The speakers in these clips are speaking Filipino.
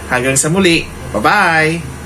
Hanggang sa muli. Bye-bye!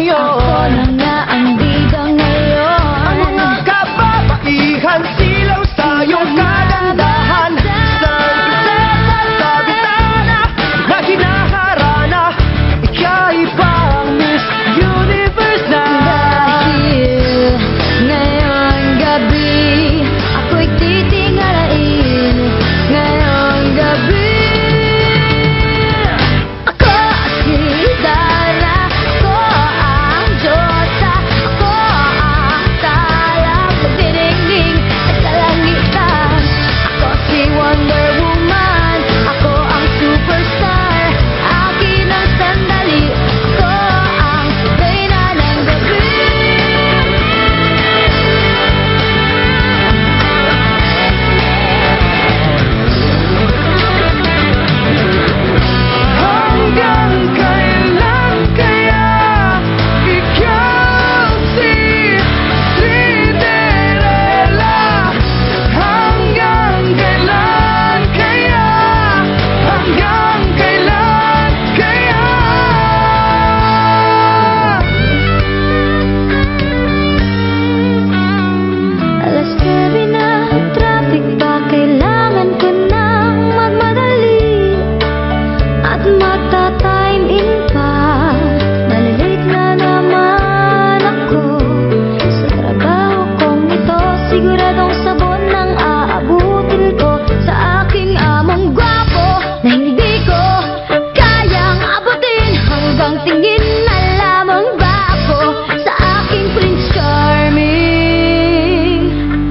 ngayon. Ako na nga ang bida ngayon. Ang mga kababaihan silaw sa iyong kagandahan. Sa prinsesa sa bitana na hinaharana, ika'y pang Miss Universe na. Dahil ngayong gabi ako'y titingalain. Ngayong gabi ako si Dara, ako ang Diyosa, ako ang talang magdidingding sa kalangitan. Ako si Wonder Woman, ako ang superstar. Akin ang sandali, ako ang reyna ng gabi. Hanggang kailan kaya ikaw si Cinderella? Hanggang kailan kaya? Hanggang kailan kaya? Alas 9 na, traffic pa, kailangan ko nang magmadali at magta-time in pa. Malilate na naman ako sa trabaho kong ito. Siguradong sabon ang aabutin ko sa aking among gwapo na hindi ko kayang abutin. Hanggang tingin na lamang ba ako sa aking Prince Charming?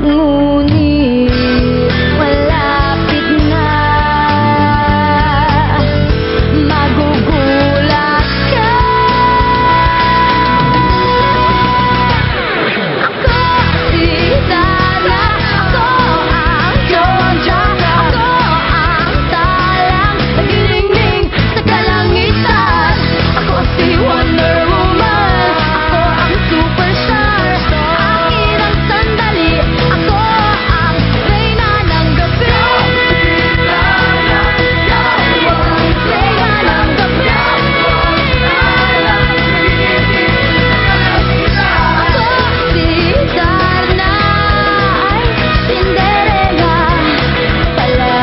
Ngunit malapit na, magugulat ka. Ako si Dara, ako ang Georgia, ako ang talang nagdidingding sa kalangitan. Ako si Wonder Woman, ako ang superstar. Akin ang sandali, ako ang reyna ng gabi. Reyna ng gabi. Ako si Dana, ay Cinderella pala.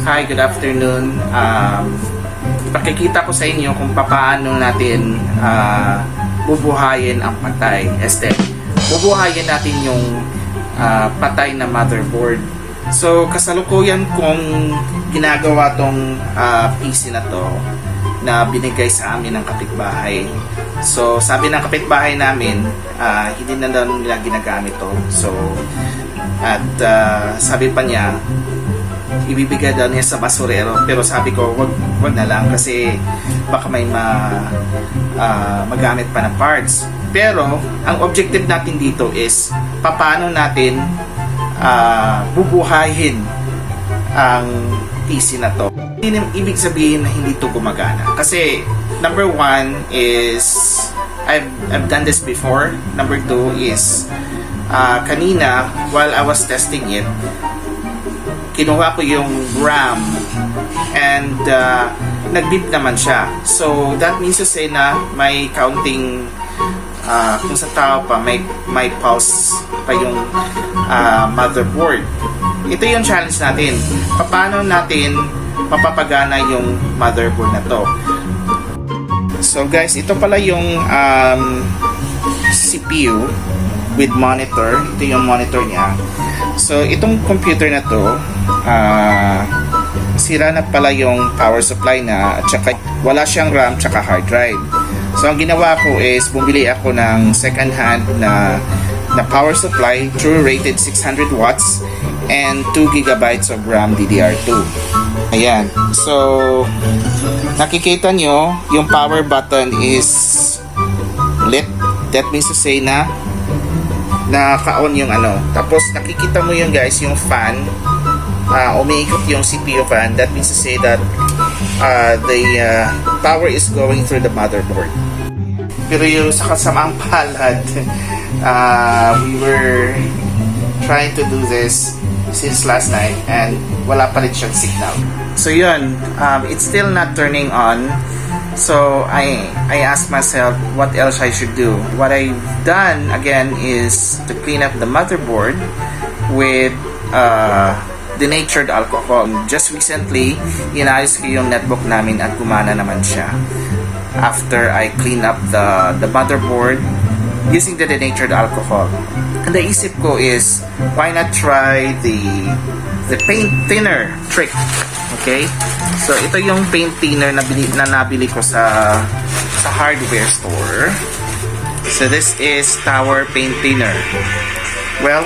Hi, good afternoon. Ipakikita ko sa inyo kung paano natin bubuhayin ang patay. Bubuhayin natin yung patay na motherboard. So, kasalukuyan kong ginagawa tong PC na to na binigay sa amin ng kapitbahay. So, sabi ng kapitbahay namin, hindi na daw nila ginagamit to. So, at sabi pa niya, ibibigay daw niya sa basurero, pero sabi ko wag na lang kasi baka may magamit pa na parts. Pero ang objective natin dito is paano natin bubuhayin ang PC na to. Hindi ibig sabihin na hindi to gumagana, kasi number one is I've done this before. Number two is kanina while I was testing it, kinuha ko yung RAM and nag-beep naman siya. So that means to say na may counting, kung sa tao pa may pulse pa yung motherboard. Ito yung challenge natin. Paano natin mapapagana yung motherboard na to? So guys, ito pala yung CPU with monitor. Ito yung monitor niya. So itong computer na to, sira na pala yung power supply na, at saka wala siyang RAM tsaka hard drive. So ang ginawa ko is bumili ako ng second hand na power supply, true rated 600 watts and 2 gigabytes of RAM DDR2. Ayan. So nakikita nyo yung power button is lit. That means to say na naka-on yung ano. Tapos nakikita mo yung guys, yung fan, umiikot yung CPU fan. That means to say that the power is going through the motherboard. Pero yung sa kasamang palad, we were trying to do this since last night and wala pa rin siyang signal. So yun, it's still not turning on. So I asked myself what else I should do. What I've done again is to clean up the motherboard with denatured alcohol. Just recently, inayos ko yung netbook namin at gumana naman siya. After I clean up the motherboard using the denatured alcohol. And the isip ko is, why not try the paint thinner trick? Okay? So ito yung paint thinner na nabili ko sa hardware store. So this is Tower Paint Thinner. Well,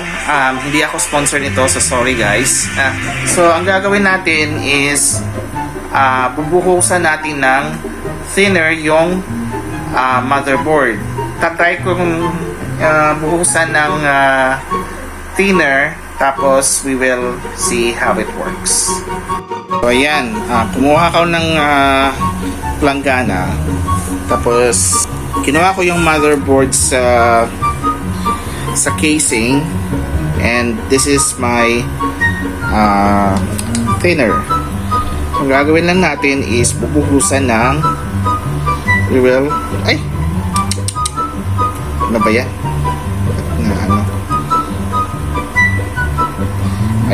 hindi ako sponsor nito, so sorry guys. So ang gagawin natin is bubuhusan natin ng thinner yung motherboard. Tatry kong buhusan ng thinner, tapos we will see how it works. So ayan, kumuha ko ng planggana, tapos kinuha ko yung motherboard sa casing, and this is my thinner. Ang gagawin lang natin is bubuhusan ng ano ba yan?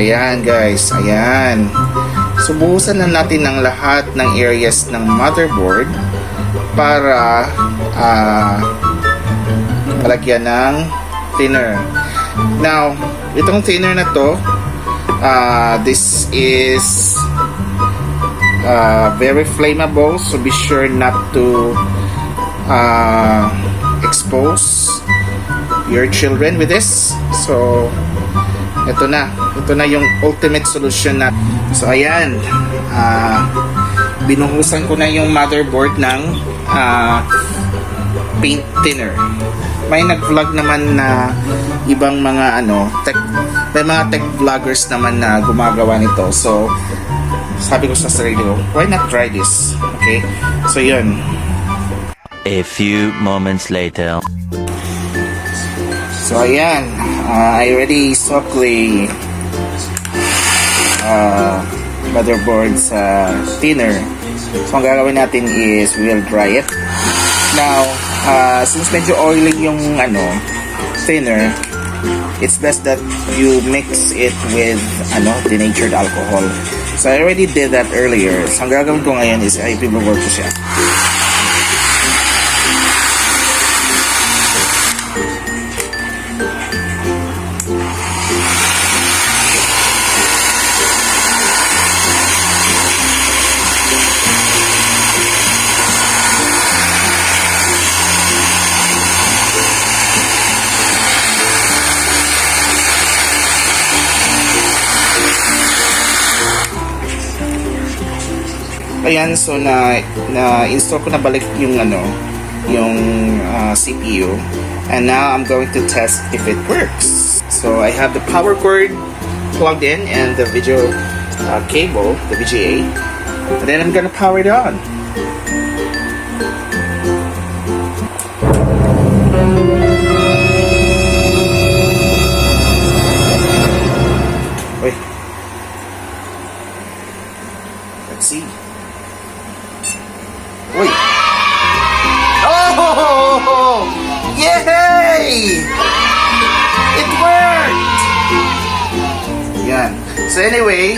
Ayan guys, ayan. So buhusan na natin ng lahat ng areas ng motherboard para palagyan ng thinner. Now, itong thinner na to, this is very flammable, so be sure not to expose your children with this. So ito na yung ultimate solution na. So ayan, binuhusan ko na yung motherboard ng paint thinner. May nag-vlog naman na ibang mga may mga tech vloggers naman na gumagawa nito. So, sabi ko sa sarili ko, why not try this? Okay? So, yun. A few moments later. So, ayan. I already soaked the motherboard sa thinner. So, ang gagawin natin is we will dry it. Now, since medyo oily yung thinner, it's best that you mix it with denatured alcohol. So, I already did that earlier. So, ang gagawin ko ngayon is ay i-blur ko siya. Ayan, so na-install ko na balik yung CPU, and now I'm going to test if it works. So I have the power cord plugged in and the video cable, the VGA, and then I'm gonna power it on. Wait. Let's see. Uy! Oh! Yay! It worked! Yan. So anyway,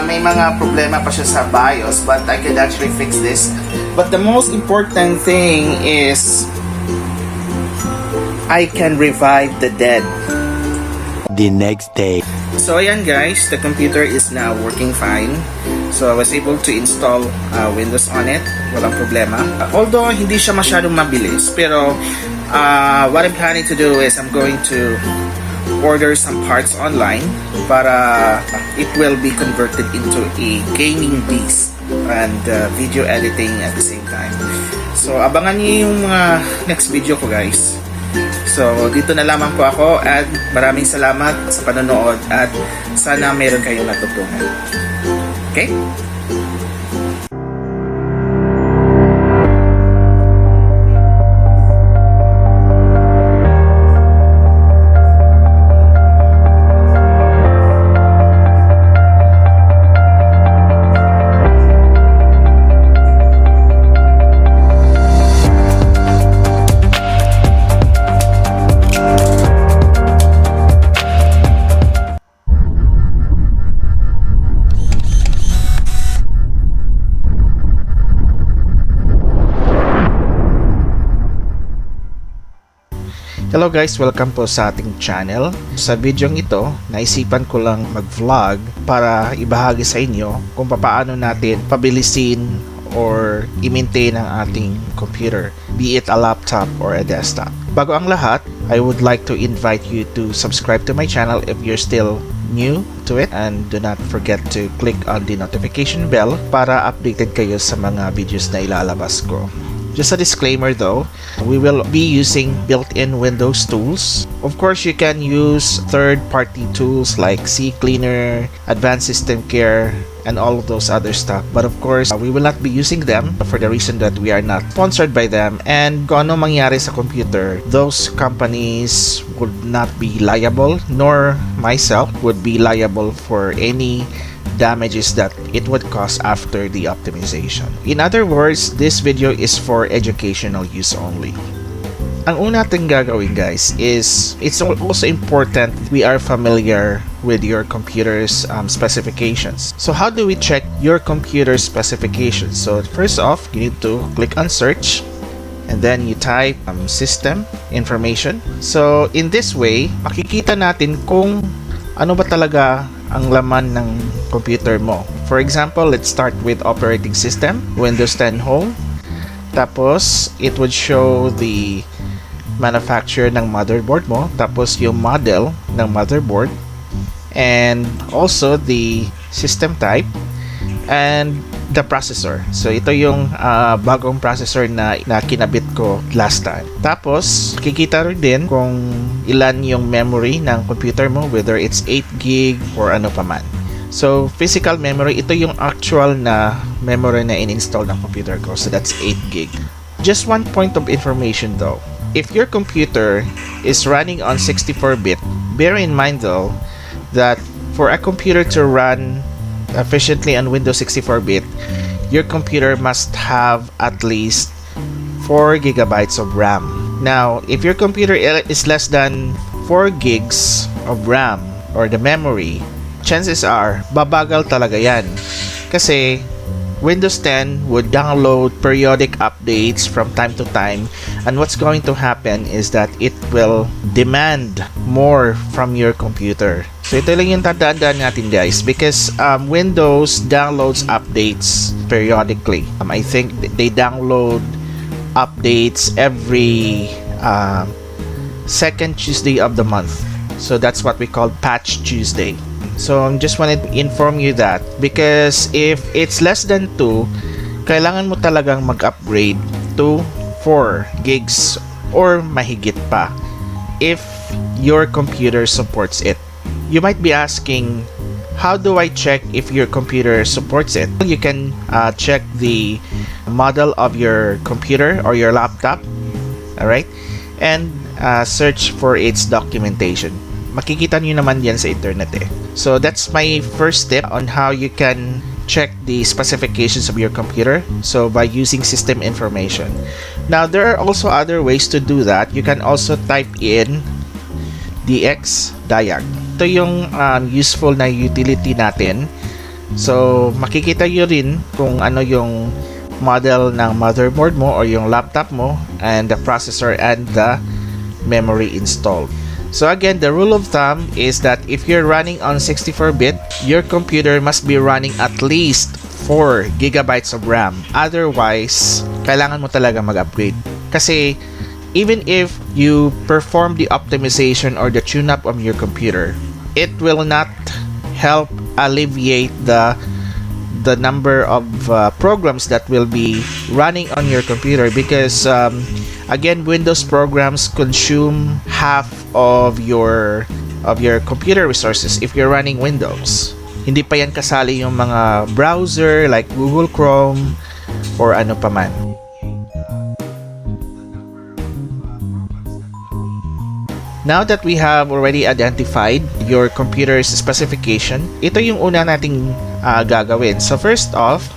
may mga problema pa siya sa BIOS, but I could actually fix this. But the most important thing is I can revive the dead. The next day. So ayan guys, the computer is now working fine. So I was able to install Windows on it. Walang problema. Although hindi siya masyadong mabilis, pero what I'm planning to do is I'm going to order some parts online para it will be converted into a gaming beast and video editing at the same time. So abangan niyo yung mga next video ko guys. So dito na lamang po ako at maraming salamat sa panonood at sana meron kayong natutunan. Okay? Hello guys, welcome po sa ating channel. Sa video ito, naisipan ko lang mag-vlog para ibahagi sa inyo kung paano natin pabilisin or i-maintain ang ating computer, be it a laptop or a desktop. Bago ang lahat, I would like to invite you to subscribe to my channel if you're still new to it, and do not forget to click on the notification bell para updated kayo sa mga videos na ilalabas ko. Just a disclaimer though, we will be using built-in Windows tools. Of course, you can use third-party tools like CCleaner, Advanced System Care, and all of those other stuff. But of course, we will not be using them for the reason that we are not sponsored by them. And kung ano mangyari sa computer, those companies would not be liable, nor myself would be liable for any damages that it would cause after the optimization. In other words, this video is for educational use only. Ang una natin gagawin guys is it's also important we are familiar with your computer's specifications. So how do we check your computer's specifications? So first off, you need to click on search and then you type system information. So in this way, makikita natin kung ano ba talaga ang laman ng computer mo. For example, let's start with operating system, Windows 10 Home. Tapos, it would show the manufacturer ng motherboard mo. Tapos, yung model ng motherboard. And also the system type. And the processor. So ito yung bagong processor na kinabit ko last time. Tapos kikita rin din kung ilan yung memory ng computer mo, whether it's 8 gig or ano pa man. So physical memory, ito yung actual na memory na in-install ng computer ko. So that's 8 gig. Just one point of information though. If your computer is running on 64-bit, bear in mind though that for a computer to run efficiently on Windows 64-bit, your computer must have at least 4 gigabytes of RAM. Now, if your computer is less than 4 gigs of RAM or the memory, chances are babagal talaga yan. Kasi Windows 10 would download periodic updates from time to time, and what's going to happen is that it will demand more from your computer. So ito lang yung tandaan natin guys, because Windows downloads updates periodically. I think they download updates every second Tuesday of the month. So that's what we call Patch Tuesday. So I just wanted to inform you that, because if it's less than 2, kailangan mo talagang mag-upgrade to 4 gigs or mahigit pa if your computer supports it. You might be asking, how do I check if your computer supports it? You can check the model of your computer or your laptop, alright, and search for its documentation. Makikita nyo naman yan sa internet eh. So that's my first step on how you can check the specifications of your computer, so by using system information. Now there are also other ways to do that. You can also type in dxdiag. Ito yung useful na utility natin. So makikita nyo rin kung ano yung model ng motherboard mo or yung laptop mo, and the processor and the memory installed. So again, the rule of thumb is that if you're running on 64-bit, your computer must be running at least 4 gigabytes of RAM. Otherwise, kailangan mo talaga mag-upgrade. Kasi even if you perform the optimization or the tune-up of your computer, it will not help alleviate the number of programs that will be running on your computer, because again, Windows programs consume half of your computer resources if you're running Windows. Hindi pa yan kasali yung mga browser like Google Chrome or ano pa man. Now that we have already identified your computer's specification, ito yung una nating gagawin. So first off,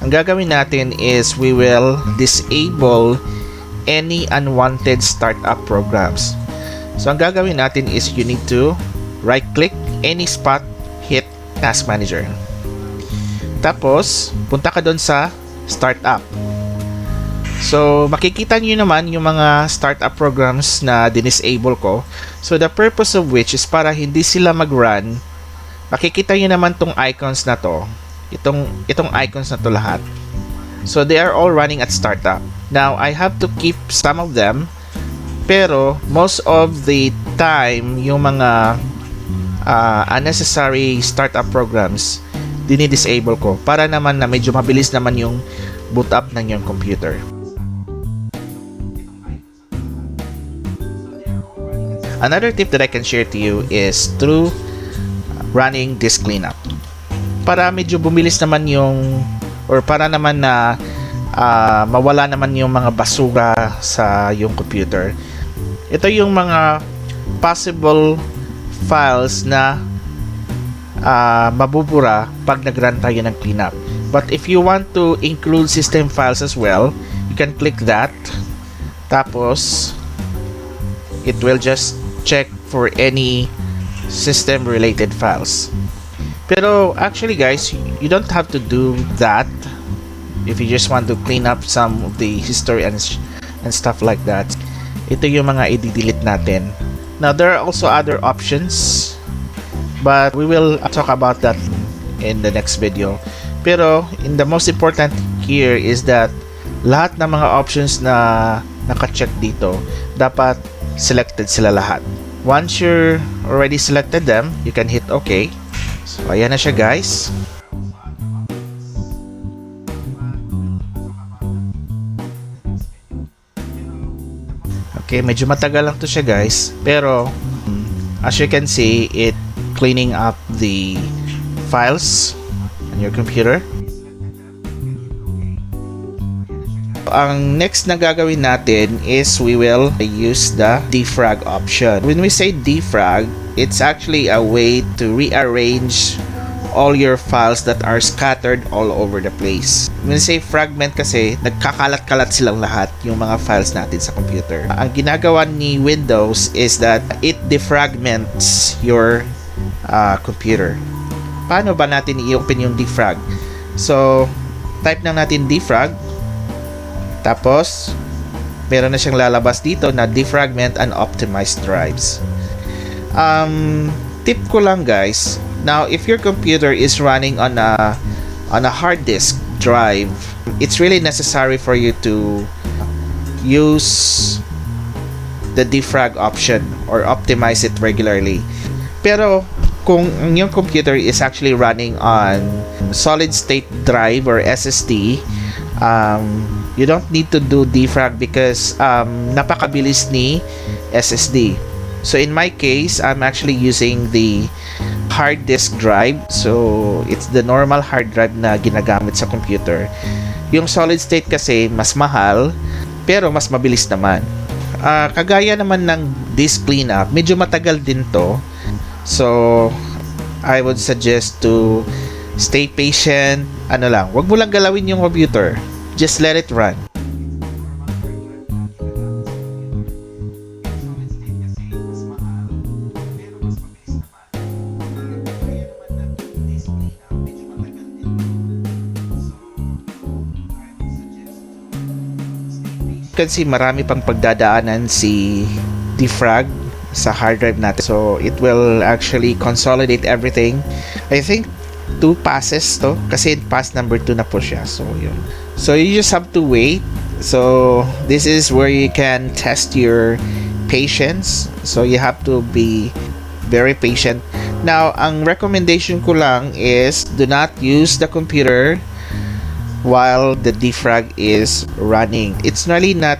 ang gagawin natin is we will disable any unwanted startup programs. So ang gagawin natin is you need to right click any spot, hit Task Manager. Tapos punta ka doon sa startup. So makikita nyo naman yung mga startup programs na dinisable ko. So the purpose of which is para hindi sila mag-run. Makikita nyo naman tong icons na to. Itong icons na to lahat. So they are all running at startup. Now I have to keep some of them, pero most of the time yung mga unnecessary startup programs dinidisable ko para naman na medyo mabilis naman yung boot up ng yung computer. Another tip that I can share to you is through running disk cleanup. Para medyo bumilis naman yung, or para naman na mawala naman yung mga basura sa yung computer. Ito yung mga possible files na mabubura pag nag-run tayo ng cleanup. But if you want to include system files as well, you can click that. Tapos it will just check for any system related files. Pero actually guys, you don't have to do that if you just want to clean up some of the history and stuff like that. Ito yung mga i-delete natin. Now there are also other options, but we will talk about that in the next video. Pero the most important here is that lahat ng mga options na naka-check dito, dapat selected sila lahat. Once you're already selected them, you can hit OK. So ayan na siya guys. Okay, medyo matagal lang to siya guys. Pero, as you can see, it cleaning up the files on your computer. Ang next na gagawin natin is we will use the defrag option. When we say defrag, it's actually a way to rearrange all your files that are scattered all over the place. When we say fragment kasi, nagkakalat-kalat silang lahat yung mga files natin sa computer. Ang ginagawa ni Windows is that it defragments your computer. Paano ba natin i-open yung defrag? So, type lang natin defrag. Tapos, meron na siyang lalabas dito na defragment and optimize drives. Tip ko lang guys, now if your computer is running on a hard disk drive, it's really necessary for you to use the defrag option or optimize it regularly. Pero kung yung computer is actually running on solid state drive or SSD, you don't need to do defrag because napakabilis ni SSD. So in my case, I'm actually using the hard disk drive. So it's the normal hard drive na ginagamit sa computer. Yung solid state kasi mas mahal pero mas mabilis naman. Kagaya naman ng disk cleanup, medyo matagal din to. So I would suggest to stay patient. Ano lang, wag mo lang galawin yung computer. Just let it run. Kasi marami pang pagdadaanan si defrag sa hard drive natin. So it will actually consolidate everything. I think 2 passes to kasi pass number 2 na po siya. So yun. So you just have to wait. So this is where you can test your patience. So you have to be very patient. Now, ang recommendation ko lang is do not use the computer while the defrag is running. It's really not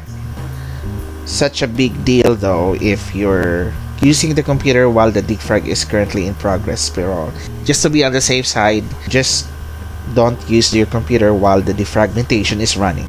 such a big deal though if you're using the computer while the defrag is currently in progress. Pero just to be on the safe side, just don't use your computer while the defragmentation is running.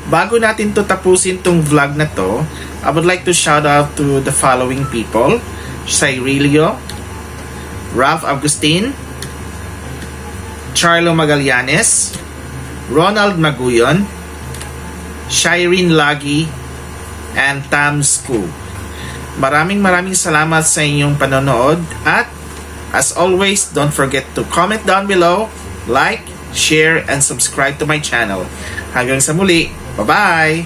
Bago natin to tapusin tong vlog na to, I would like to shout out to the following people: Cyrelio, Ralph Agustin, Charlo Magallanes, Ronald Maguyon, Shireen Lagi, and Tam Sku. Maraming salamat sa inyong panonood at as always, don't forget to comment down below, like, share, and subscribe to my channel. Hanggang sa muli, bye-bye!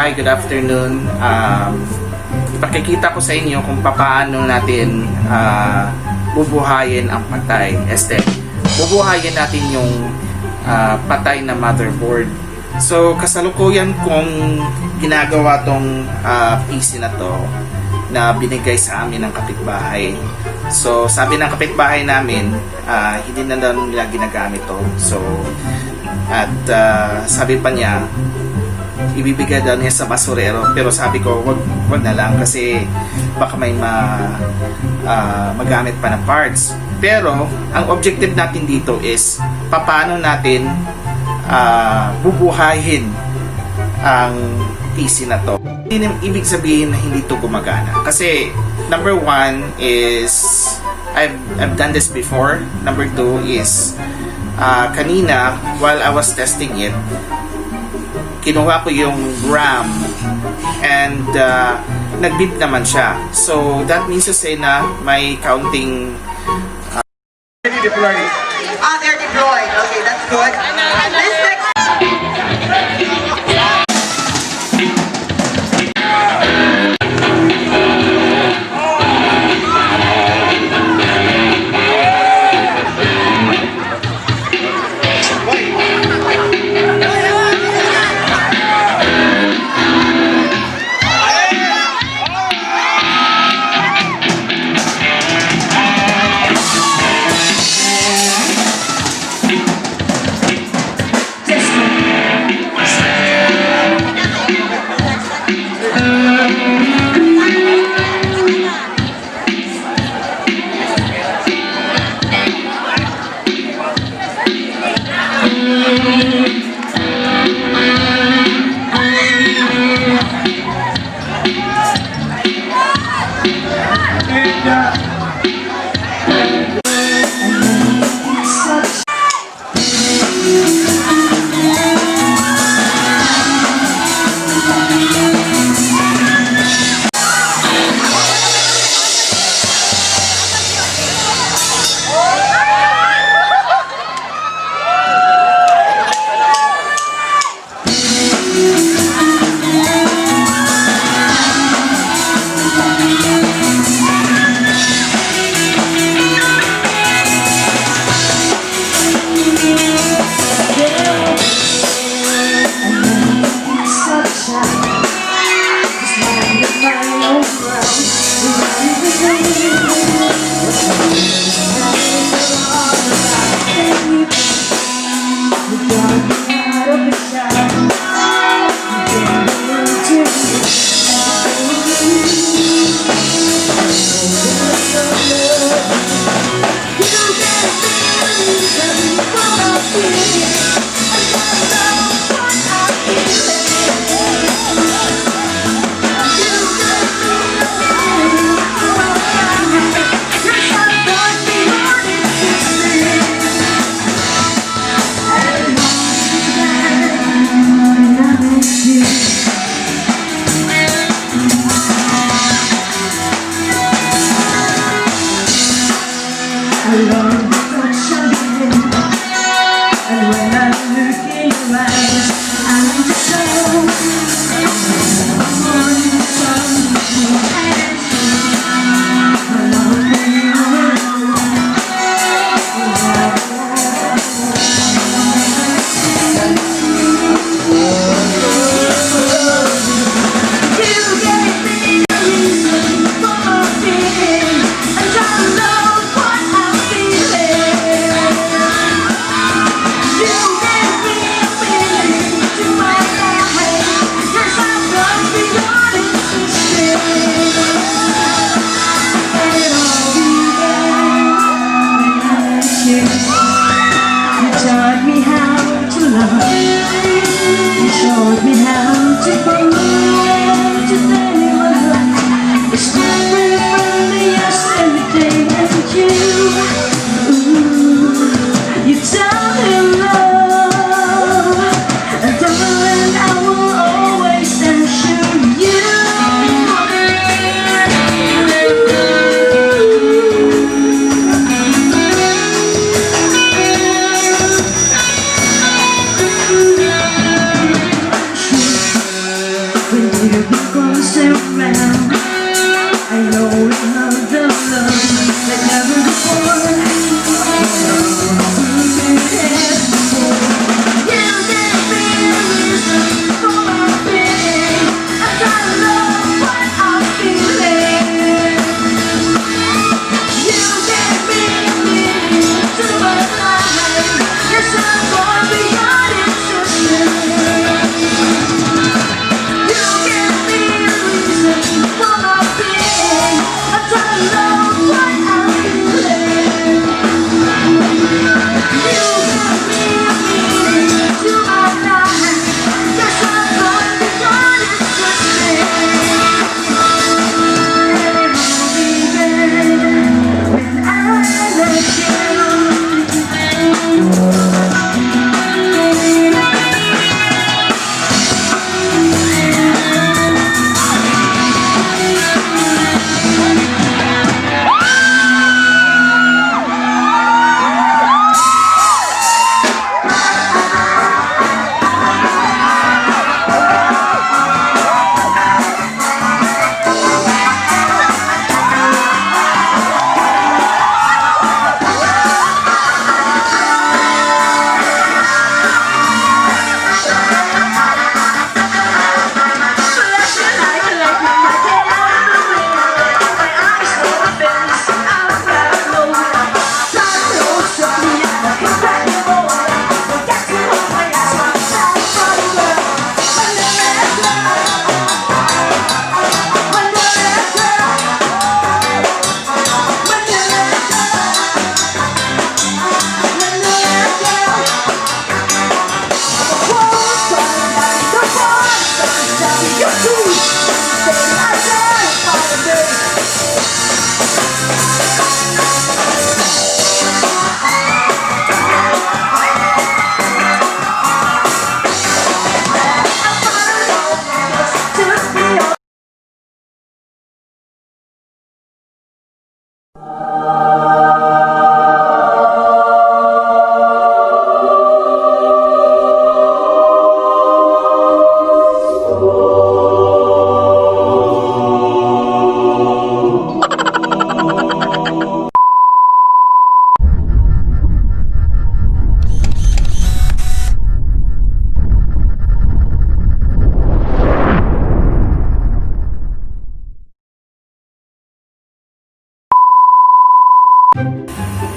Hi, good afternoon. Ipakikita ko sa inyo kung paano natin bubuhayin ang patay. Bubuhayin natin yung patay na motherboard. So, kasalukuyan kong ginagawa tong PC na to na binigay sa amin ng kapitbahay. So, sabi ng kapitbahay namin, hindi na daw nila ginagamit to. So, at sabi pa niya, ibibigay daw niya sa basurero. Pero sabi ko, wag na lang kasi baka may magamit pa na parts. Pero, ang objective natin dito is, paano natin bubuhayin ang PC na to. Hindi ibig sabihin na hindi to gumagana. Kasi, number one is, I've done this before. Number two is, kanina, while I was testing it, kinuha ko yung RAM and nag-beep naman siya. So, that means to say na may counting They're deployed. Okay, that's good. This next Everything comes around. I know it's not the love like never before. You gave me a reason for my pain. I gotta know what I'm feeling. You gave me a meaning to my life. Yes, I'm going beyond existence. You give me a reason for my pain. I don't know what I'm feeling. You give me a meaning to my life. Yes, I'm going beyond existence. When I let you.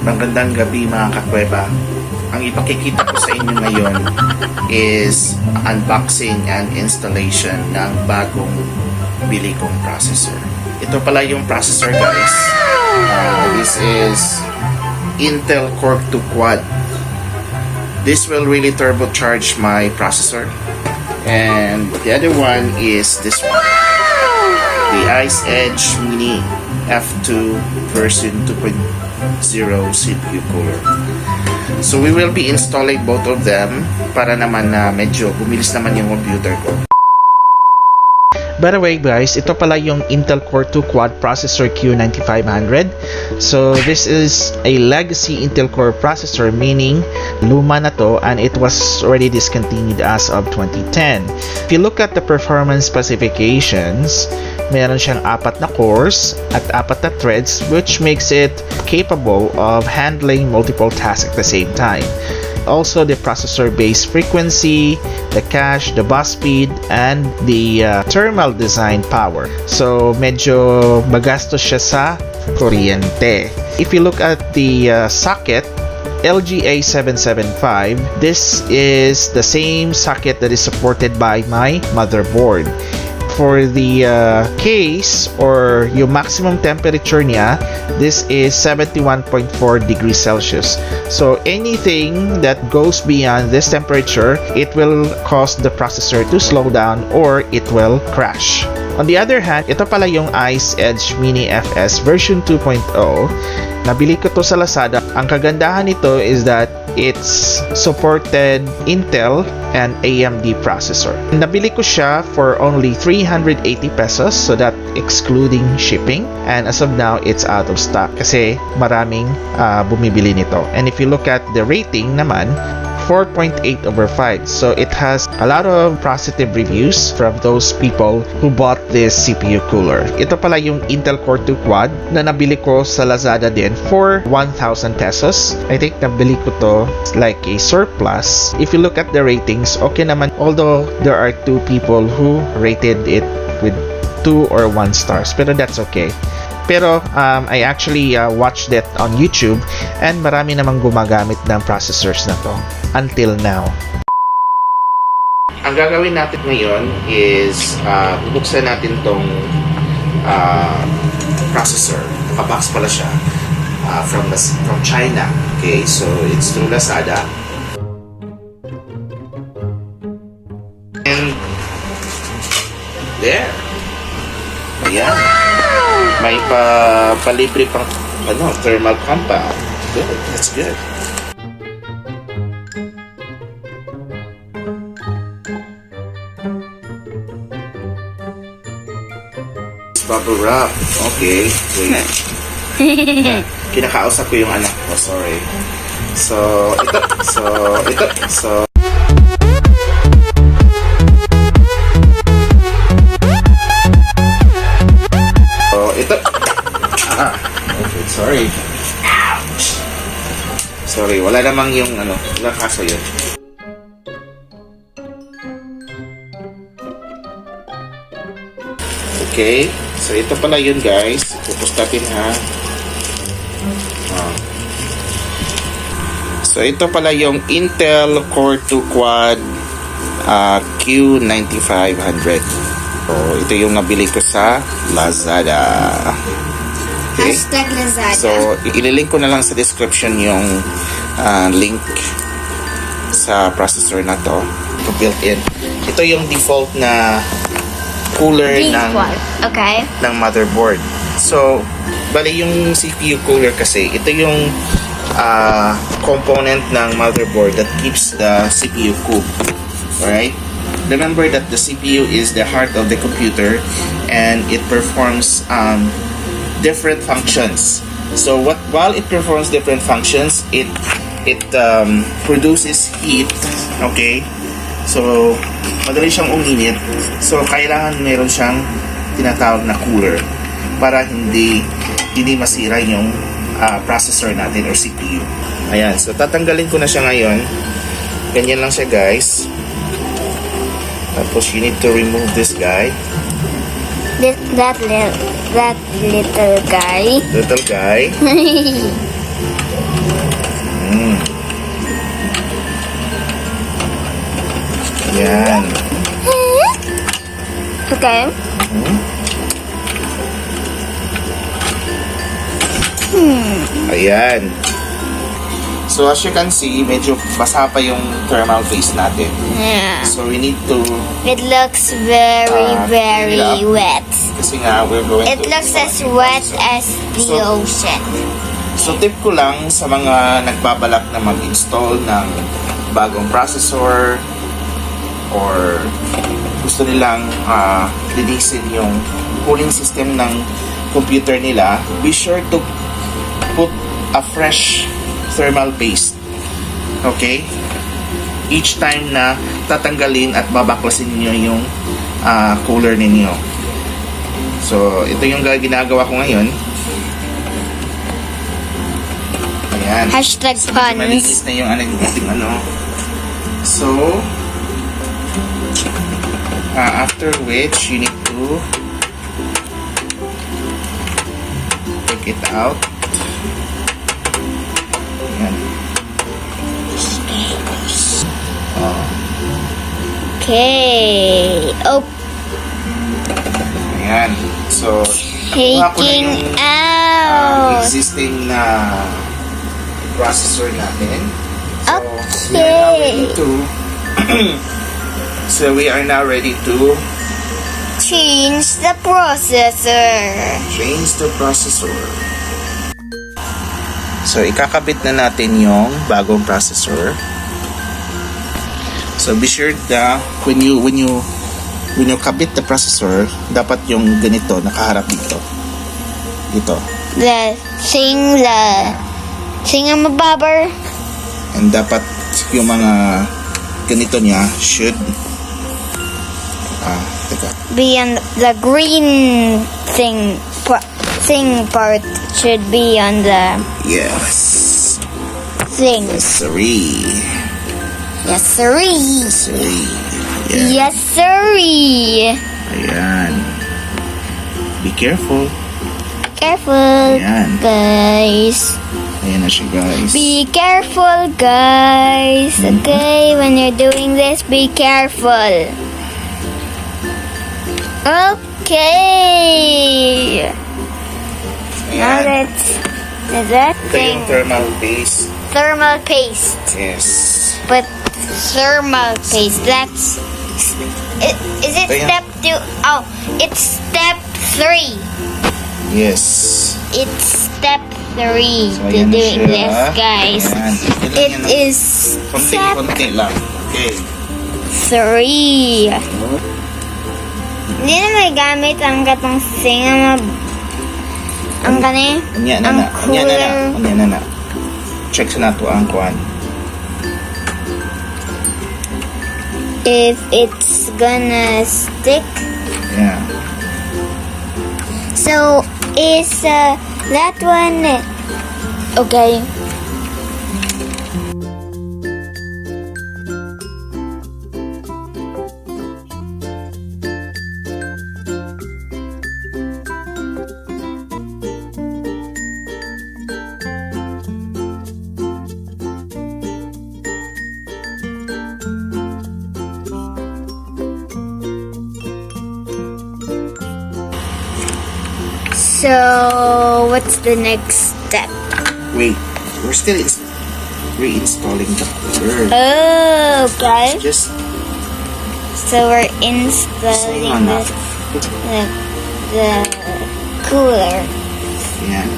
Magandang gabi mga kakweba. Ang ipakikita ko sa inyo ngayon is unboxing and installation ng bagong bili kong processor. Ito pala yung processor guys. This is Intel Core 2 Quad. This will really turbocharge my processor. And the other one is this one. The Ice Edge Mini F2 version 2.0 CPU cooler. So we will be installing both of them para naman na medyo bumilis naman yung computer ko. By the way guys, ito pala yung Intel Core 2 Quad Processor Q9500. So this is a legacy Intel Core processor, meaning luma na to and it was already discontinued as of 2010. If you look at the performance specifications, meron siyang 4 na cores at 4 na threads, which makes it capable of handling multiple tasks at the same time. Also, the processor base frequency, the cache, the bus speed, and the thermal design power. So, medyo magastos siya sa kuryente. If you look at the socket, LGA775, this is the same socket that is supported by my motherboard. For the case or yung maximum temperature niya, this is 71.4 degrees Celsius. So anything that goes beyond this temperature, it will cause the processor to slow down or it will crash. On the other hand, ito pala yung Ice Edge Mini FS version 2.0. Nabili ko to sa Lazada. Ang kagandahan nito is that it's supported Intel and AMD processor. Nabili ko siya for only 380 pesos, so that excluding shipping. And as of now, it's out of stock kasi maraming bumibili nito. And if you look at the rating naman, 4.8/5. So it has a lot of positive reviews from those people who bought this CPU cooler. Ito pala yung Intel Core 2 Quad na nabili ko sa Lazada din for 1,000 pesos. I think nabili ko to like a surplus. If you look at the ratings, okay naman. Although there are 2 people who rated it with 2 or 1 stars. Pero that's okay. Pero I actually watched it on YouTube and marami namang gumagamit ng processors na to until now. Ang gagawin natin ngayon is bubuksan natin tong processor. Nakabox pala siya from China. Okay, so it's through Lazada. And there. Ayan. May palibre pang thermal compound. Good, that's good. Bubble wrap. Okay, wait. Kinakausap ko yung anak ko, sorry. So, ito. Okay, sorry. Ouch. Sorry, wala namang yung wala kaso yun. Okay, so ito pala yun guys. Pupus natin ha. So ito pala yung Intel Core 2 Quad Q9500. So ito yung nabili ko sa Lazada. Okay. Lazada. So ililink ko na lang sa description yung link sa processor na to. Ito built-in. Ito yung default na cooler ng motherboard. So, bali yung CPU cooler kasi, ito yung component ng motherboard that keeps the CPU cool. Alright? Remember that the CPU is the heart of the computer and it performs different functions. So, while it performs different functions, it produces heat. Okay? So, madali siyang uminit. So, kailangan meron siyang tinatawag na cooler para hindi masira yung processor natin or CPU. Ayan. So, tatanggalin ko na siya ngayon. Ganyan lang siya, guys. Tapos, you need to remove this guy. That little guy. Little guy. Yan. Okay. Ayan. So as you can see, medyo basa pa yung thermal paste natin. Yeah. So we need to It looks very wet. kasi nga we're going It to looks as wet as the So- ocean. So tip ko lang sa mga nagbabalak na mag-install ng bagong processor or gusto nilang linisin yung cooling system ng computer nila, be sure to put a fresh thermal paste. Okay? Each time na tatanggalin at babaklasin niyo yung cooler ninyo. So, ito yung ginagawa ko ngayon. Ayan. Hashtag So, medyo malinis puns. na yung So, after which, you need to take it out. Ayan. Okay. Oh, Ayan. So, nakuha ko na taking yung out. existing na processor natin. So, we are now ready to Change the processor. change the processor. So, ikakabit na natin yung bagong processor. So, be sure that when you kabit the processor, dapat yung ganito nakaharap dito. Dito. The thing ang mababar. And dapat yung mga ganito niya should teka. Be on the green thing part should be on the Yes. thing. Sorry. Yes, sirree. Sorry. Yeah. Yes, sirree. Ayan. Be careful. Careful, Ayan. guys. Ayan na siya, guys. Be careful, guys. Okay, when you're doing this, be careful. Okay. Now Ayan. that Ito thing. yung thermal paste. Thermal paste. Yes. But thermal paste, that's... Is it Ito yan. step 2? Oh, it's step 3. Yes. It's step 3 So, to ayan na doing siya. this, guys. Ayan. It is step Konti-konti lang. Okay. 3. Hindi na may gamit ang katong sing ang kani Anya na ang na. Anya na na. cooler. Anya na na. Check sa nato ang kuan. If it's gonna stick. Yeah. So is that one okay? So what's the next step? Wait. We're still reinstalling the cooler. Oh, okay. Just So we're installing Hang on. the cooler. Yan.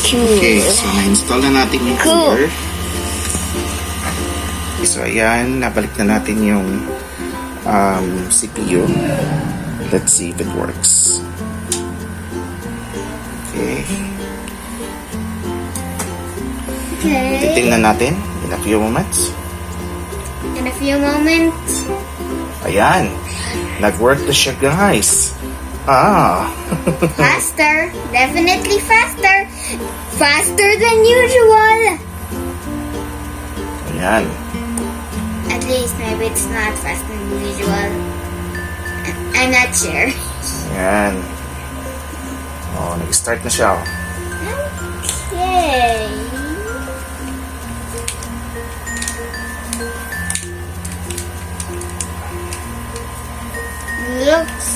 Cooler. Okay, so na-install na natin yung Cool. cooler. So ayan, nabalik na natin yung CPU. Let's see if it works. Okay. Okay. Titingnan natin in a few moments. In a few moments. Ayan. Nag-work na siya, guys. Faster. Definitely faster. Faster than usual. Ayan. At least maybe it's not faster than usual. I'm not sure. Ayan. Oh, nag-start na siya. Okay. Looks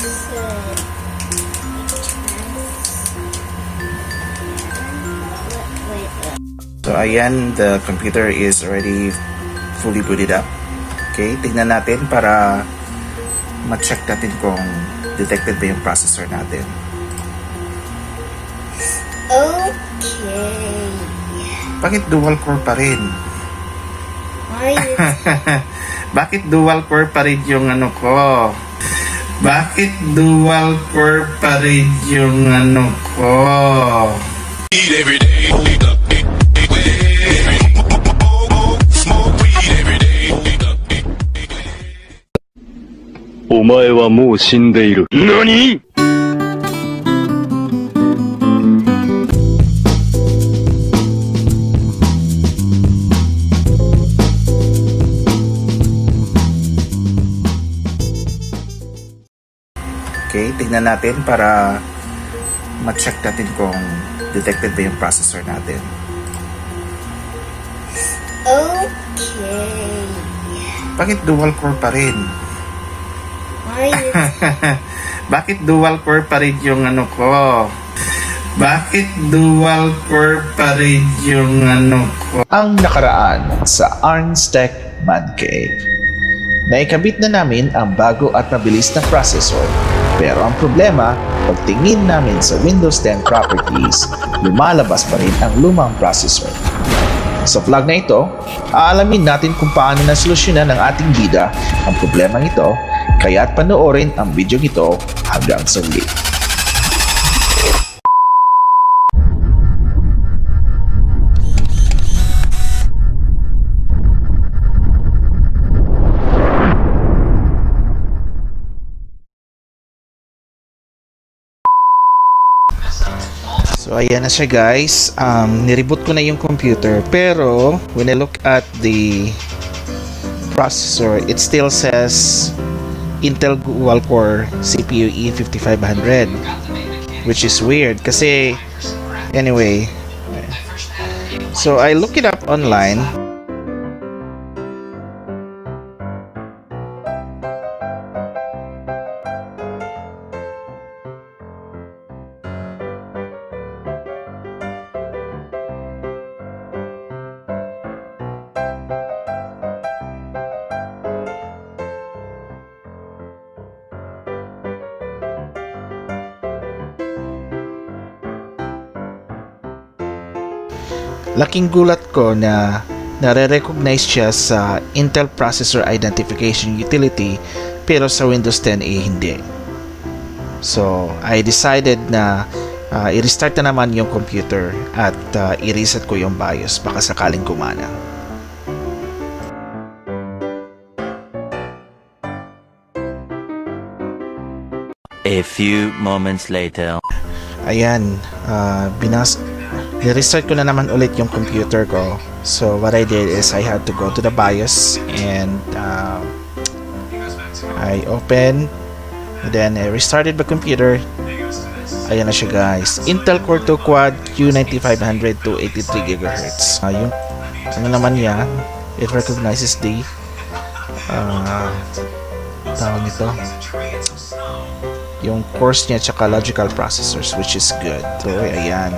wait. So, ayan, the computer is already fully booted up. Okay, tignan natin para ma-check natin kung detected ba yung processor natin. Okay. Bakit dual core pa rin? Why is Bakit dual core pa rin yung ano ko? Bakit dual core pa rin yung ano ko? Eat every day. Smoke weed every day. お前はもう死んでいる。何 Okay, tignan natin para ma-check natin kung detected ba yung processor natin. okay? Bakit dual core pa rin? Why is Bakit dual core pa rin yung ano ko? Bakit dual core pa rin yung ano ko? Ang nakaraan sa Arnstech Mancave. Naikabit na namin ang bago at mabilis na processor. Pero ang problema, pagtingin namin sa Windows 10 properties, lumalabas pa rin ang lumang processor. Sa vlog na ito, aalamin natin kung paano nasolusyonan ng ating bida ang problemang ito, kaya't panoorin ang video ito hanggang sa huli. So ayan na siya guys. Nireboot ko na yung computer, pero when I look at the processor, it still says Intel Dual Core CPU E5500, which is weird kasi anyway. So I look it up online. Laking gulat ko na nare-recognize siya sa Intel Processor Identification Utility pero sa Windows 10 hindi. So, I decided na i-restart na naman yung computer at i-reset ko yung BIOS baka sakaling gumana. A few moments later. Ayan, ni-restart ko na naman ulit yung computer ko. So what I did is I had to go to the BIOS and I opened, then I restarted the computer. Ayan na siya guys, Intel Core 2 Quad Q9500 to 83 GHz. Yung ano naman yan, it recognizes the tawag nito, yung cores niya tsaka logical processors, which is good. So ayan,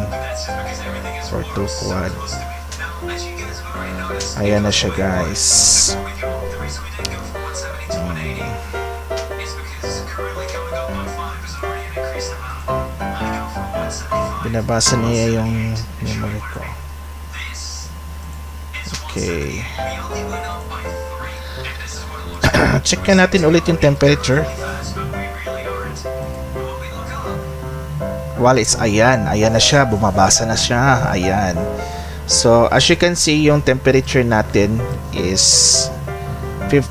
Core 2 Quad. Ayan na siya guys. Binabasa niya yung memory ko. Okay. Check na natin ulit yung temperature. Well, it's ayan na siya, bumabasa na siya. Ayan. So, as you can see, yung temperature natin is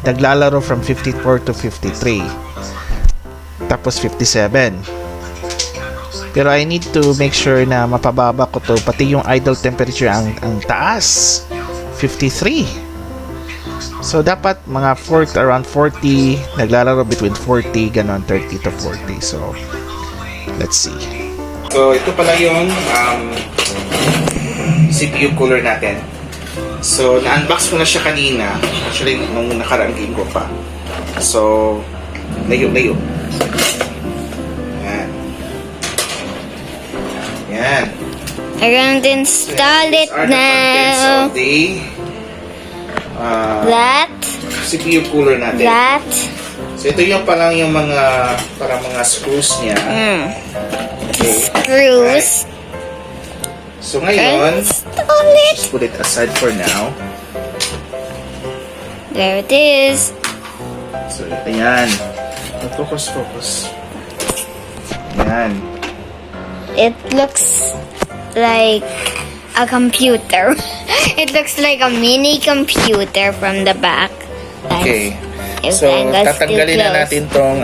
naglalaro from 54 to 53. Tapos 57. Pero I need to make sure na mapababa ko to, pati yung idle temperature ang taas, 53. So dapat mga around 40, naglalaro between 40 ganon, 30 to 40. So let's see. So ito pala yung CPU cooler natin. So na-unbox ko na siya kanina, actually nung nakaraang game ko pa. So layo. Yan. I'm going to install it now. Of the That. CPU cooler natin. That. So ito yung parang yung mga parang mga screws niya. Okay. Screws. So ngayon, Install it. just put it aside for now. There it is. So ayan. Focus. Ayan. It looks like a computer. It looks like a mini computer from the back. Okay. If So the angle's too tatanggalin na close. natin tong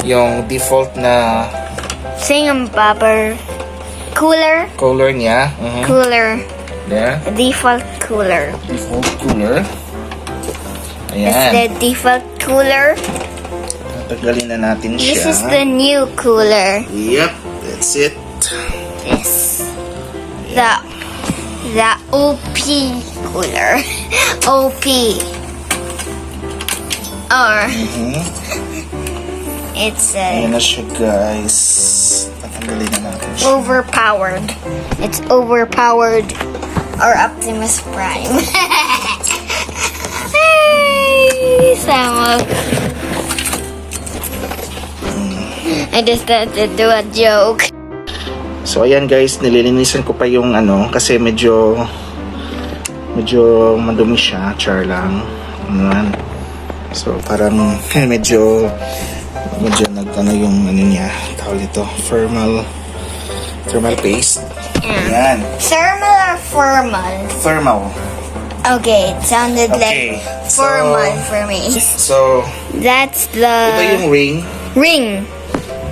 yung default na Bobber. Cooler. cooler niya. Cooler. There. Default cooler. Default cooler. It's Ayan. the default cooler. Tatanggalin na natin siya. This is the new cooler. Yep. That's it. This. The OP cooler. OP. Or it's Ayan na siya guys. Tatanggalin na natin siya. overpowered. It's overpowered or Optimus Prime. Hey, Samuel. I just had to do a joke. So ayan guys, nililinisan ko pa yung kasi medyo madumi siya, char lang. Ayan. So parang medyo yung niya, tawag ito, thermal paste. Ayan. Thermal or formal? Thermal. Okay, it sounded Okay, like formal for me. So That's ito the yung ring ring.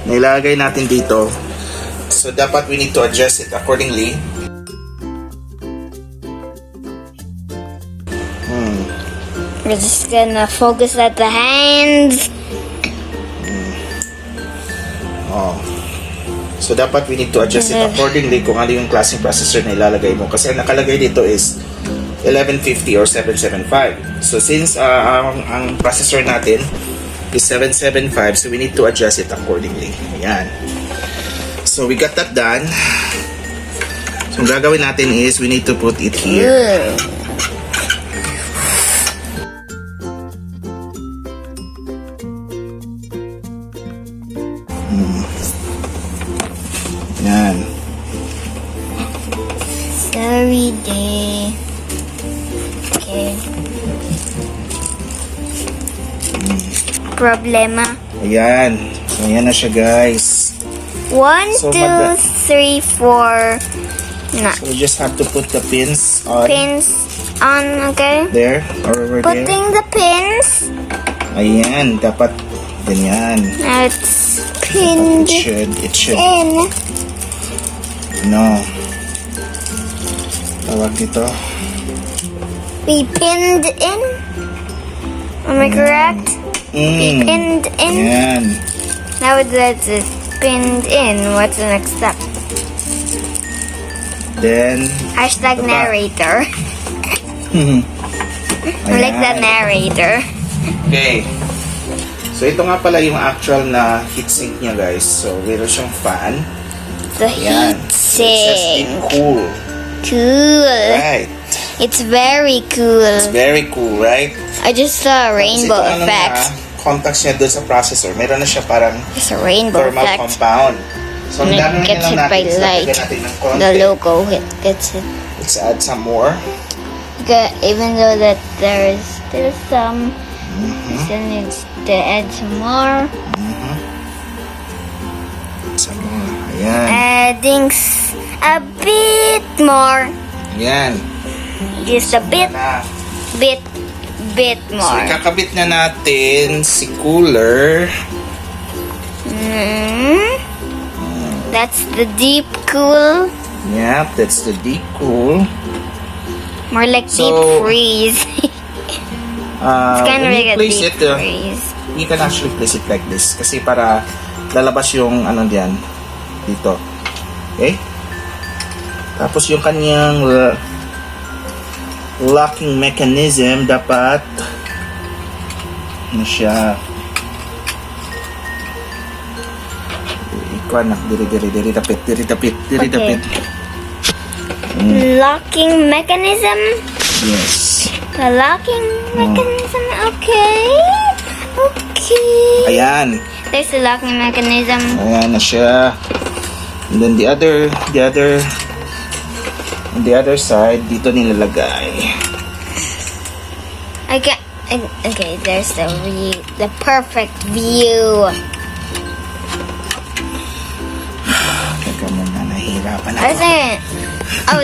na ilagay natin dito So dapat we need to adjust it accordingly. We're just gonna focus at the hands. So dapat we need to adjust it accordingly kung ano yung klaseng processor na ilalagay mo. Kasi ang nakalagay dito is 1150 or 775. So since ang processor natin is 775, so we need to adjust it accordingly. Ayan. So we got that done. So ang gagawin natin is we need to put it here. Yan. Sorry, day. Okay. Problema. Ayan. So ayan na siya, guys. 1, So, 2, 3, 4. No. So we just have to put the pins on Pins on, okay? there or over there. Putting the pins. Ayan, dapat ganyan. It's pinned It should. in. No. Tawag dito. Be pinned in. Am I correct? Be pinned in. Ayan. Now that it's pinned in, what's the next step? Then, Hashtag narrator. I like the narrator. okay. So ito nga pala yung actual na heatsink niya, guys. So meron siyang fan. The Ayan. heat So, it says sink. be cool. Cool. Right. It's very cool. Very cool, right? I just saw a rainbow Kasi itong effect. contacts niya doon sa processor. Meron na siya parang It's a rainbow thermal effect. compound. So, ang And it gagawin gets na hit lang by natin is light. lagyan natin ng konti. The logo gets it. Let's add some more. Okay, even though that there is still some, still needs to add some more. Some more. Ayan. Adding a bit more. Ayan. Just a bit Na. So, more. ikakabit na natin si cooler. That's the deep cool. Yep, that's the deep cool. More like So, deep freeze. It's kind of when like you a place deep it, freeze. you can actually place it like this. Kasi para lalabas yung ano diyan dito. Okay? Tapos yung kanyang locking mechanism dapat ano siya ikuan na diri tapit Okay. Locking mechanism. yes The locking mechanism. Okay. ayan There's the locking mechanism. ayan na siya, and then the other on the other side dito nilalagay. Okay, there's the perfect view. Teka muna, nahihirapan I ako. think. Oh,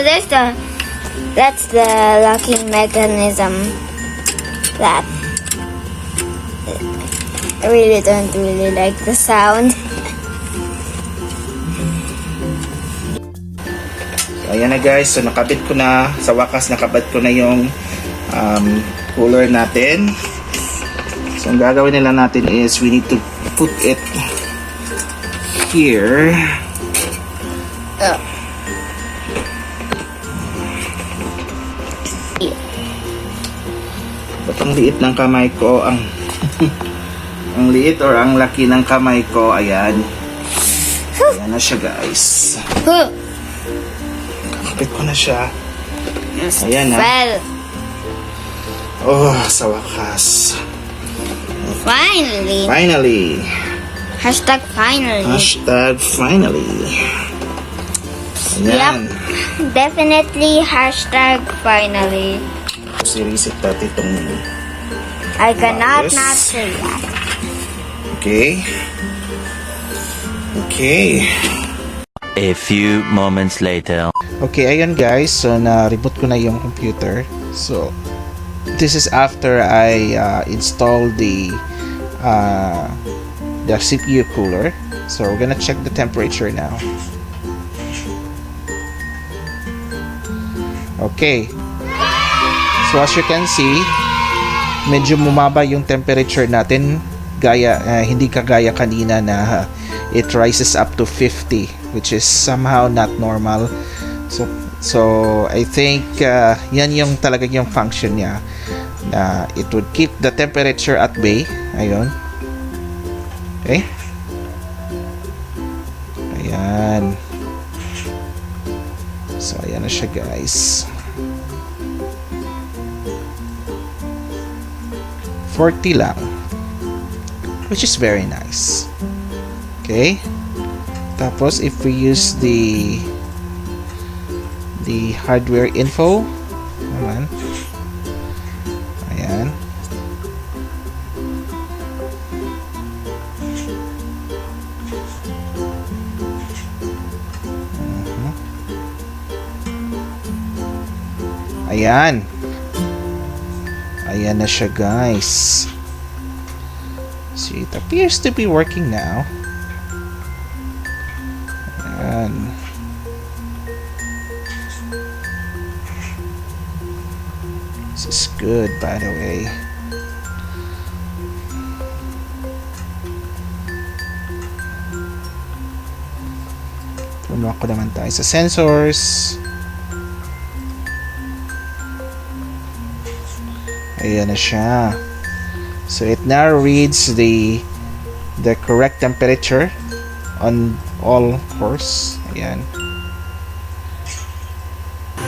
that's the locking mechanism. That. I really don't like the sound. Ayan na guys, so nakabit ko na, sa wakas nakabit ko na yung cooler natin. So ang gagawin nila natin is we need to put it here. Ba't ang liit ng kamay ko? Ang liit or ang laki ng kamay ko? Ayan. Ayan na siya guys. Kapit ko na siya. Ayan na. Well, Oh, sa wakas. finally. Finally. Hashtag finally. Hashtag finally. Ayan. Definitely hashtag finally. Sirisip natin itong I cannot Yes. not say that. okay. Okay. A few moments later. Okay, ayun guys. So, na-reboot ko na yung computer. So, this is after I installed the CPU cooler. So, we're gonna check the temperature now. Okay. So as you can see, medyo bumaba yung temperature natin, hindi kagaya kanina na it rises up to 50, which is somehow not normal. So I think yan yung talaga yung function niya, na it would keep the temperature at bay. Ayun. Okay. Ayan. So ayan na siya, guys. 40 lang, which is very nice. Okay. Tapos if we use the hardware info naman, ayan, ayan. Ayan na siya, guys. So it appears to be working now. Ayan. This is good, by the way. Puno ko naman tayo sa sensors. Ayan na siya. So it now reads the correct temperature on all cores. Ayan.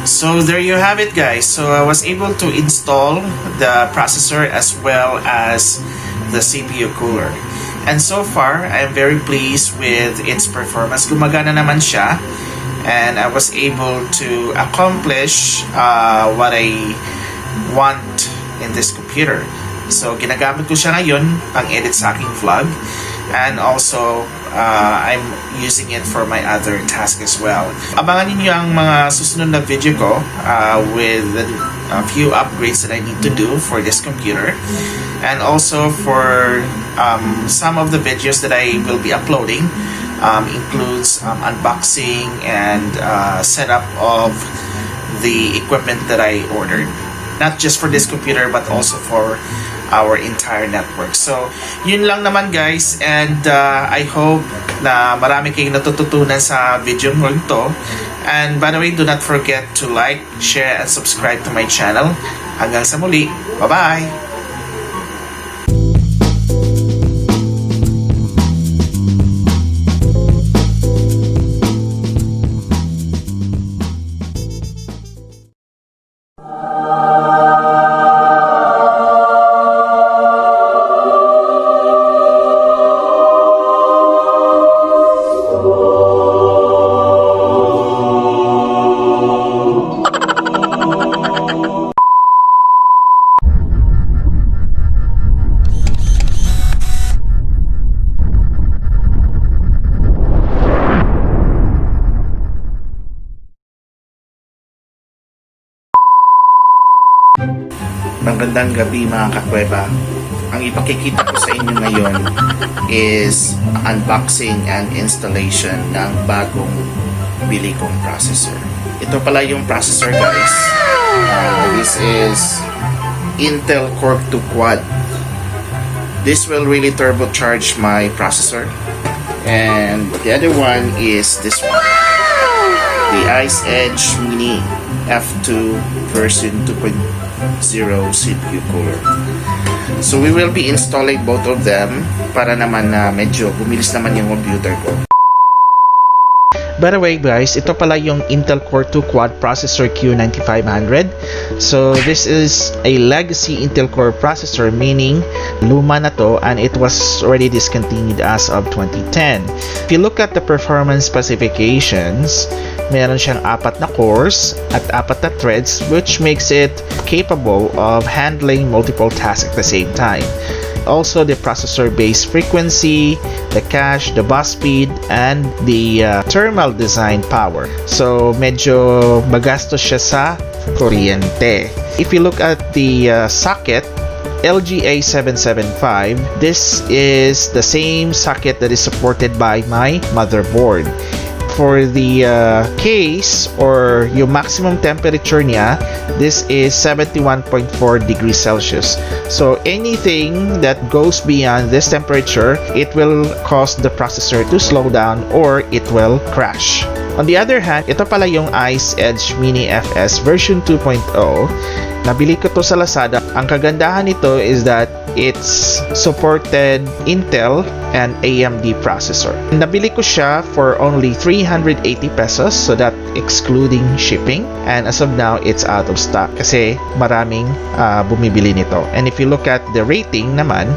So there you have it, guys. So I was able to install the processor as well as the CPU cooler. And so far, I'm very pleased with its performance. Gumagana naman siya. And I was able to accomplish what I want in this computer. So ginagamit ko siya ngayon pang-edit sa aking vlog, and also I'm using it for my other task as well. Abangan niyo ang mga susunod na video ko with a few upgrades that I need to do for this computer, and also for some of the videos that I will be uploading includes unboxing and setup of the equipment that I ordered. Not just for this computer but also for our entire network. So, yun lang naman, guys, and I hope na marami kayong natututunan sa video mo ito. And by the way, do not forget to like, share, and subscribe to my channel. Hanggang sa muli. Bye-bye! Magandang gabi, mga kakweba. Ang ipakikita ko sa inyo ngayon is unboxing and installation ng bagong bili kong processor. Ito pala yung processor, guys. This is Intel Core 2 Quad. This will really turbocharge my processor. And the other one is this one, the Ice Edge Mini F2 version 2.0 CPU cooler. So we will be installing both of them para naman na medyo bumilis naman yung computer ko. By the way, guys, ito pala yung Intel Core 2 Quad Processor Q9500. So this is a legacy Intel Core processor, meaning luma na to and it was already discontinued as of 2010. If you look at the performance specifications, meron siyang 4 na cores at 4 na threads, which makes it capable of handling multiple tasks at the same time. Also, the processor base frequency, the cache, the bus speed, and the thermal design power. So, medyo magastos siya sa kuryente. If you look at the socket, LGA775, this is the same socket that is supported by my motherboard. for the case or yung maximum temperature niya, this is 71.4 degrees Celsius. So anything that goes beyond this temperature, it will cause the processor to slow down or it will crash. On the other hand, ito pala yung Ice Edge Mini FS version 2.0. Nabili ko to sa Lazada. Ang kagandahan nito is that it's supported Intel and AMD processor. Nabili ko siya for only 380 pesos, so that excluding shipping. And as of now, it's out of stock kasi maraming bumibili nito. And if you look at the rating naman,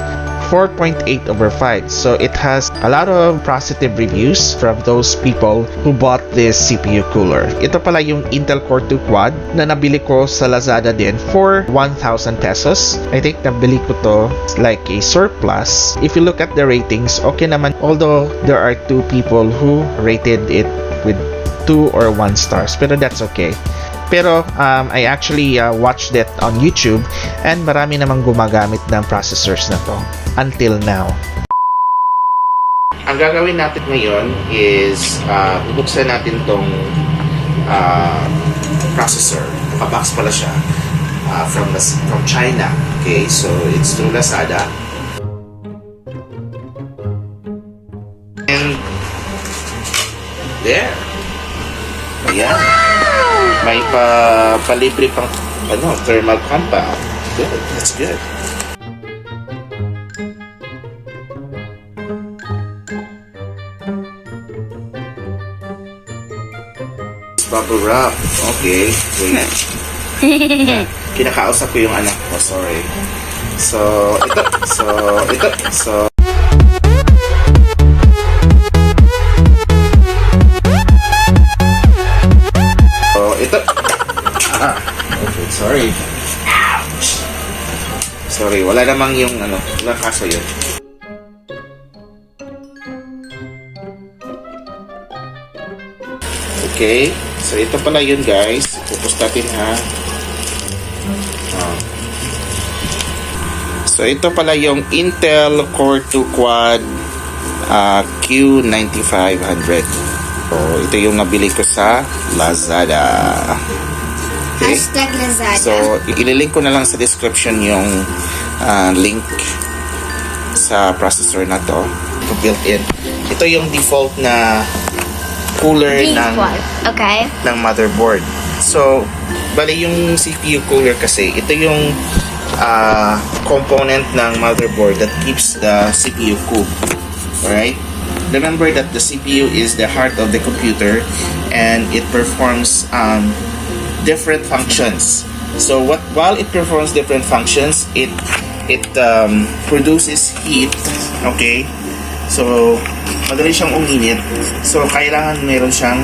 4.8/5. So it has a lot of positive reviews from those people who bought this CPU cooler. Ito pala yung Intel Core 2 Quad na nabili ko sa Lazada din for 1,000 pesos. I think nabili ko to like a surplus. If you look at the ratings, okay naman. Although there are 2 people who rated it with 2 or 1 stars. Pero that's okay. Pero I actually watched it on YouTube and marami namang gumagamit ng processors na to until now. Ang gagawin natin ngayon is bubuksan natin tong processor. Naka-box pala siya from China. Okay, so it's through Lazada. And there. Ayan. May palibre pang thermal compound. Good, that's good. Bubble wrap. Okay, wait. Kinakausap ko yung anak ko, sorry. So, ito. Okay, sorry. Ouch. Sorry, wala namang yung wala kaso yun. Okay, so ito pala yun guys. Pupus natin ha. So ito pala yung Intel Core 2 Quad Q9500. So ito yung nabili ko sa Lazada. Okay. #Lazada. So ililink ko na lang sa description yung link sa processor na to. Ito built-in. Ito yung default na cooler ng motherboard. So, bali yung CPU cooler kasi, ito yung component ng motherboard that keeps the CPU cool. Alright? Remember that the CPU is the heart of the computer and it performs different functions. So, while it performs different functions, it produces heat. Okay? So, madali siyang uminit. So, kailangan meron siyang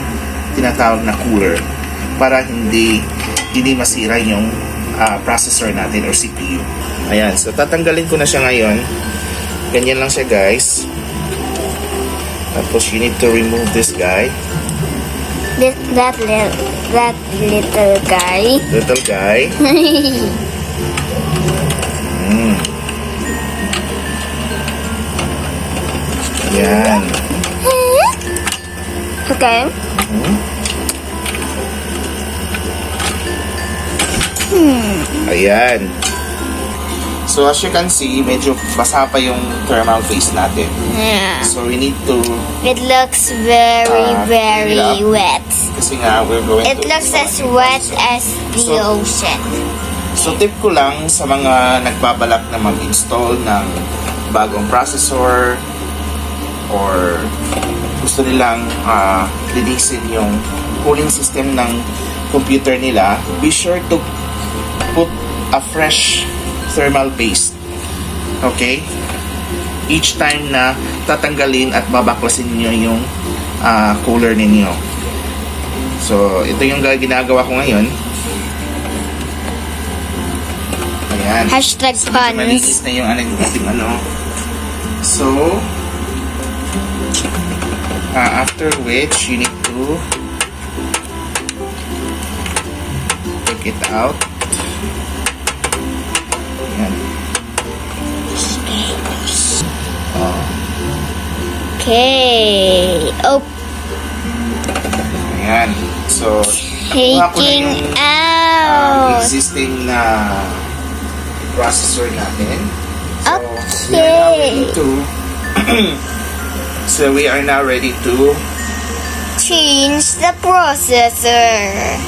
tinatawag na cooler para hindi masira yung processor natin or CPU. Ayan. So, tatanggalin ko na siya ngayon. Ganyan lang siya, guys. Tapos, you need to remove this guy. That little guy. Little guy. Ayan. Okay. Ayan. So as you can see, medyo basa pa yung thermal paste natin. Yeah. So we need to It looks very heat it up. wet. Kasi nga we're going It to looks as install wet it. as the So- ocean. So tip ko lang sa mga nagbabalak na mag-install ng bagong processor or gusto nilang linisin yung cooling system ng computer nila, be sure to put a fresh thermal paste. Okay? Each time na tatanggalin at babaklasin niyo yung cooler ninyo. So, ito yung ginagawa ko ngayon. Ayan. Malinis #puns. na yung ating So, after which, you need to take it out. Ayan. Okay. Oh, Ayan. So, kuha ko na Taking yung out. existing na processor natin. So, we are now ready to Change the processor.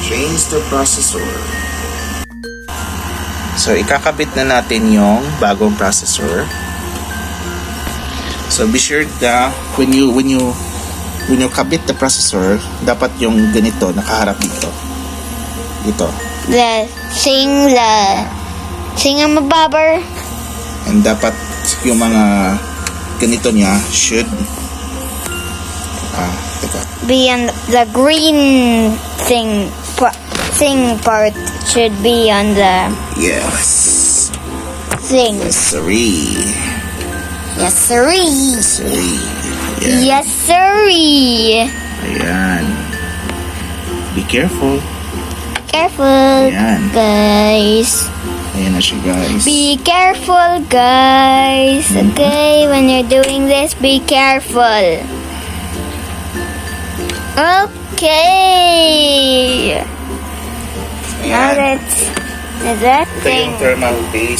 change the processor. So, ikakabit na natin yung bagong processor. So, be sure that when you kabit the processor, dapat yung ganito nakaharap dito. Dito. The thing ang mababar. And dapat yung mga ganito niya should teka. Be on the green thing part should be on the Yes. thing. Sorry. Yes, sirree. Sorry. Ayan. Yes, sirree. Ayan. Be careful. Careful, Ayan. guys. Ayan na siya, guys. Be careful, guys. Okay, when you're doing this, be careful. Okay. Now Ayan. that's that Ito yung thing. thermal base